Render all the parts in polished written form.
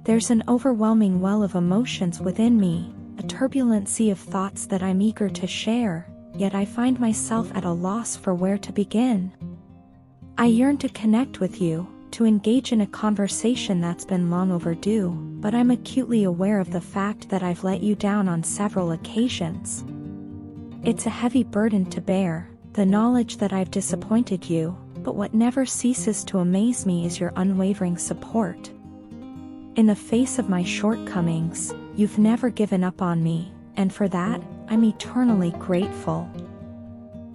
There's an overwhelming well of emotions within me, a turbulent sea of thoughts that I'm eager to share, yet I find myself at a loss for where to begin. I yearn to connect with you, to engage in a conversation that's been long overdue, but I'm acutely aware of the fact that I've let you down on several occasions. It's a heavy burden to bear, the knowledge that I've disappointed you, but what never ceases to amaze me is your unwavering support. In the face of my shortcomings, you've never given up on me, and for that, I'm eternally grateful.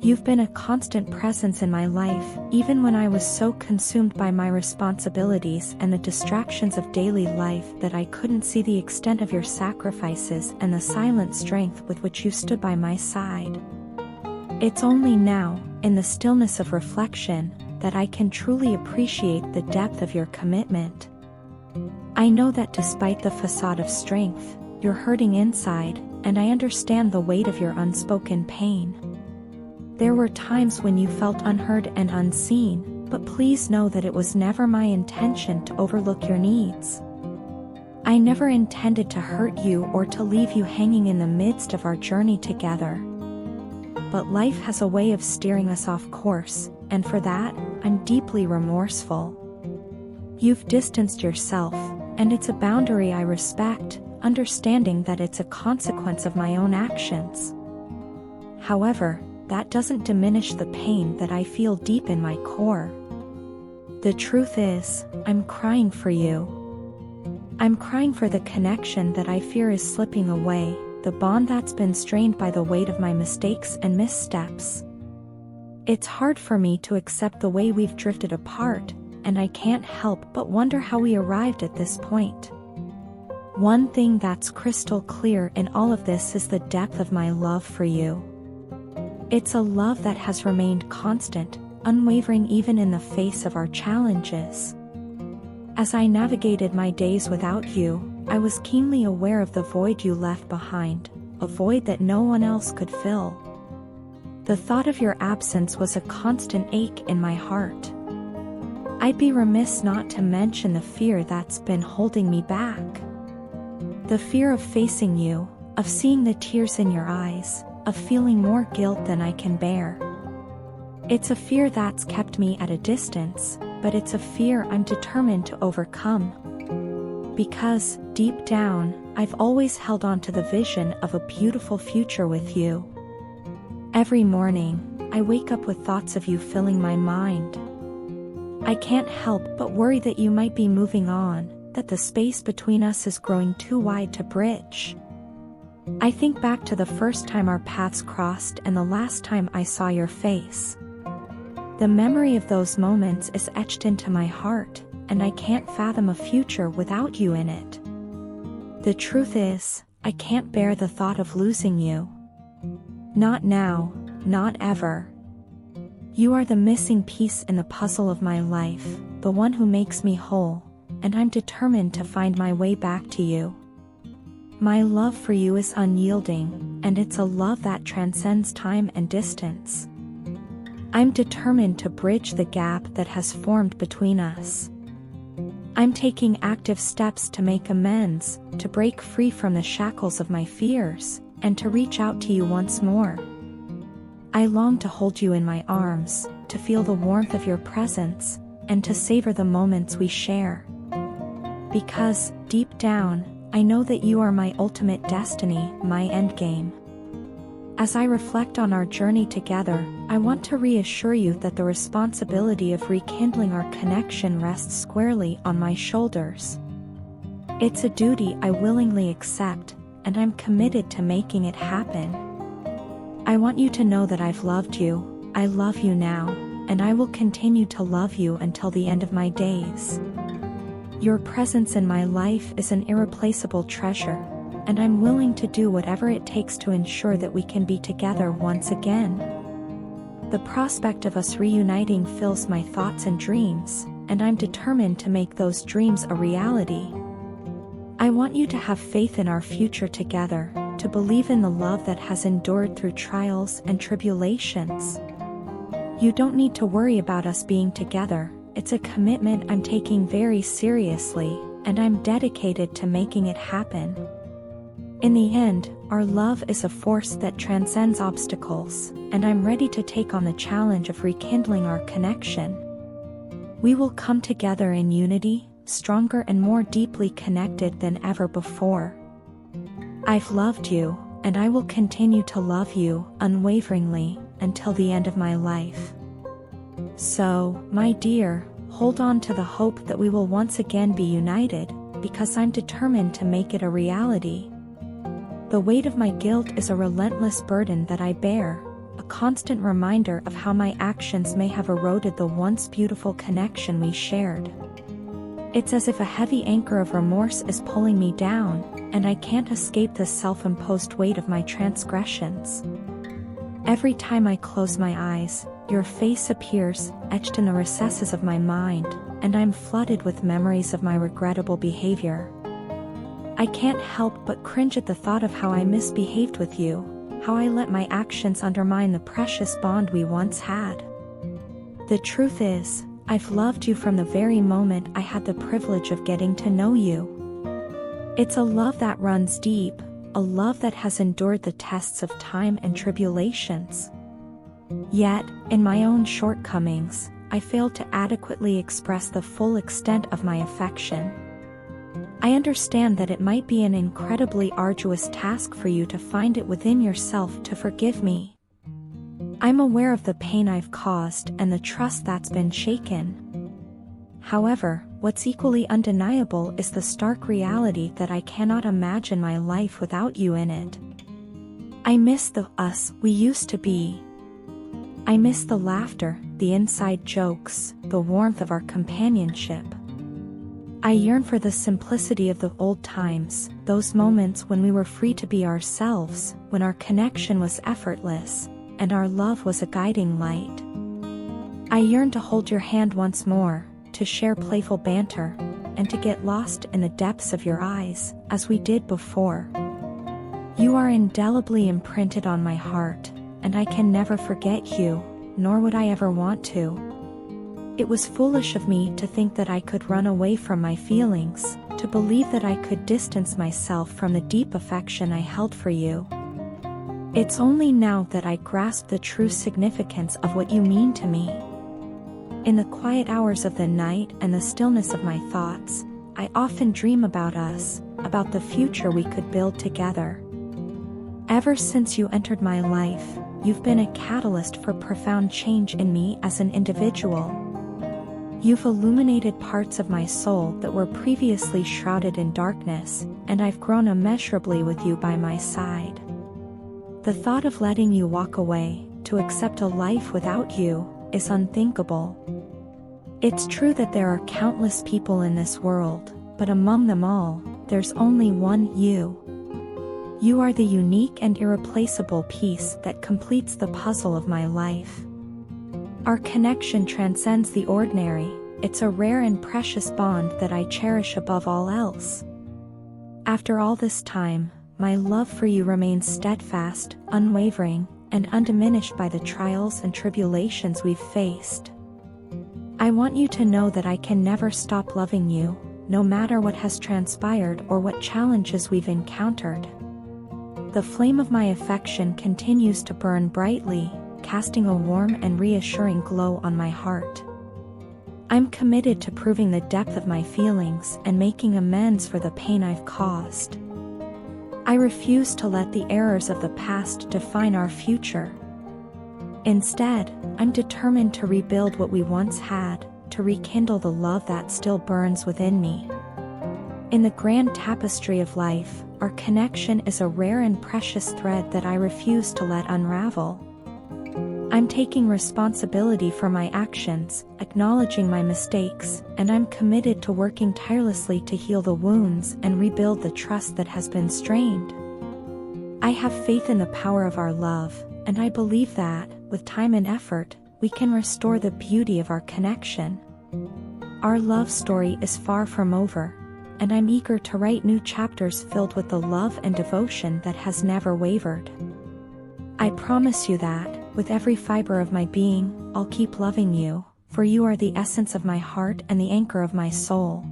You've been a constant presence in my life, even when I was so consumed by my responsibilities and the distractions of daily life that I couldn't see the extent of your sacrifices and the silent strength with which you stood by my side. It's only now, in the stillness of reflection, that I can truly appreciate the depth of your commitment. I know that despite the facade of strength, you're hurting inside, and I understand the weight of your unspoken pain. There were times when you felt unheard and unseen, but please know that it was never my intention to overlook your needs. I never intended to hurt you or to leave you hanging in the midst of our journey together. But life has a way of steering us off course, and for that, I'm deeply remorseful. You've distanced yourself, and it's a boundary I respect, understanding that it's a consequence of my own actions. However, that doesn't diminish the pain that I feel deep in my core. The truth is, I'm crying for you. I'm crying for the connection that I fear is slipping away, the bond that's been strained by the weight of my mistakes and missteps. It's hard for me to accept the way we've drifted apart, and I can't help but wonder how we arrived at this point. One thing that's crystal clear in all of this is the depth of my love for you. It's a love that has remained constant, unwavering even in the face of our challenges. As I navigated my days without you, I was keenly aware of the void you left behind, a void that no one else could fill. The thought of your absence was a constant ache in my heart. I'd be remiss not to mention the fear that's been holding me back. The fear of facing you, of seeing the tears in your eyes, of feeling more guilt than I can bear. It's a fear that's kept me at a distance, but it's a fear I'm determined to overcome. Because, deep down, I've always held on to the vision of a beautiful future with you. Every morning, I wake up with thoughts of you filling my mind. I can't help but worry that you might be moving on, that the space between us is growing too wide to bridge. I think back to the first time our paths crossed and the last time I saw your face. The memory of those moments is etched into my heart, and I can't fathom a future without you in it. The truth is, I can't bear the thought of losing you. Not now, not ever. You are the missing piece in the puzzle of my life, the one who makes me whole, and I'm determined to find my way back to you. My love for you is unyielding, and it's a love that transcends time and distance. I'm determined to bridge the gap that has formed between us. I'm taking active steps to make amends, to break free from the shackles of my fears, and to reach out to you once more. I long to hold you in my arms, to feel the warmth of your presence, and to savor the moments we share. Because, deep down, I know that you are my ultimate destiny, my endgame. As I reflect on our journey together, I want to reassure you that the responsibility of rekindling our connection rests squarely on my shoulders. It's a duty I willingly accept, and I'm committed to making it happen. I want you to know that I've loved you, I love you now, and I will continue to love you until the end of my days. Your presence in my life is an irreplaceable treasure, and I'm willing to do whatever it takes to ensure that we can be together once again. The prospect of us reuniting fills my thoughts and dreams, and I'm determined to make those dreams a reality. I want you to have faith in our future together, to believe in the love that has endured through trials and tribulations. You don't need to worry about us being together. It's a commitment I'm taking very seriously, and I'm dedicated to making it happen. In the end, our love is a force that transcends obstacles, and I'm ready to take on the challenge of rekindling our connection. We will come together in unity, stronger and more deeply connected than ever before. I've loved you, and I will continue to love you unwaveringly until the end of my life. So, my dear, hold on to the hope that we will once again be united, because I'm determined to make it a reality. The weight of my guilt is a relentless burden that I bear, a constant reminder of how my actions may have eroded the once beautiful connection we shared. It's as if a heavy anchor of remorse is pulling me down, and I can't escape the self-imposed weight of my transgressions. Every time I close my eyes, your face appears, etched in the recesses of my mind, and I'm flooded with memories of my regrettable behavior. I can't help but cringe at the thought of how I misbehaved with you, how I let my actions undermine the precious bond we once had. The truth is, I've loved you from the very moment I had the privilege of getting to know you. It's a love that runs deep, a love that has endured the tests of time and tribulations. Yet, in my own shortcomings, I failed to adequately express the full extent of my affection. I understand that it might be an incredibly arduous task for you to find it within yourself to forgive me. I'm aware of the pain I've caused and the trust that's been shaken. However, what's equally undeniable is the stark reality that I cannot imagine my life without you in it. I miss the us we used to be. I miss the laughter, the inside jokes, the warmth of our companionship. I yearn for the simplicity of the old times, those moments when we were free to be ourselves, when our connection was effortless, and our love was a guiding light. I yearn to hold your hand once more, to share playful banter, and to get lost in the depths of your eyes, as we did before. You are indelibly imprinted on my heart, and I can never forget you, nor would I ever want to. It was foolish of me to think that I could run away from my feelings, to believe that I could distance myself from the deep affection I held for you. It's only now that I grasp the true significance of what you mean to me. In the quiet hours of the night and the stillness of my thoughts, I often dream about us, about the future we could build together. Ever since you entered my life, you've been a catalyst for profound change in me as an individual. You've illuminated parts of my soul that were previously shrouded in darkness, and I've grown immeasurably with you by my side. The thought of letting you walk away, to accept a life without you, is unthinkable. It's true that there are countless people in this world, but among them all, there's only one you. You are the unique and irreplaceable piece that completes the puzzle of my life. Our connection transcends the ordinary, it's a rare and precious bond that I cherish above all else. After all this time, my love for you remains steadfast, unwavering, and undiminished by the trials and tribulations we've faced. I want you to know that I can never stop loving you, no matter what has transpired or what challenges we've encountered. The flame of my affection continues to burn brightly, casting a warm and reassuring glow on my heart. I'm committed to proving the depth of my feelings and making amends for the pain I've caused. I refuse to let the errors of the past define our future. Instead, I'm determined to rebuild what we once had, to rekindle the love that still burns within me. In the grand tapestry of life, our connection is a rare and precious thread that I refuse to let unravel. I'm taking responsibility for my actions, acknowledging my mistakes, and I'm committed to working tirelessly to heal the wounds and rebuild the trust that has been strained. I have faith in the power of our love, and I believe that, with time and effort, we can restore the beauty of our connection. Our love story is far from over, and I'm eager to write new chapters filled with the love and devotion that has never wavered. I promise you that, with every fiber of my being, I'll keep loving you, for you are the essence of my heart and the anchor of my soul.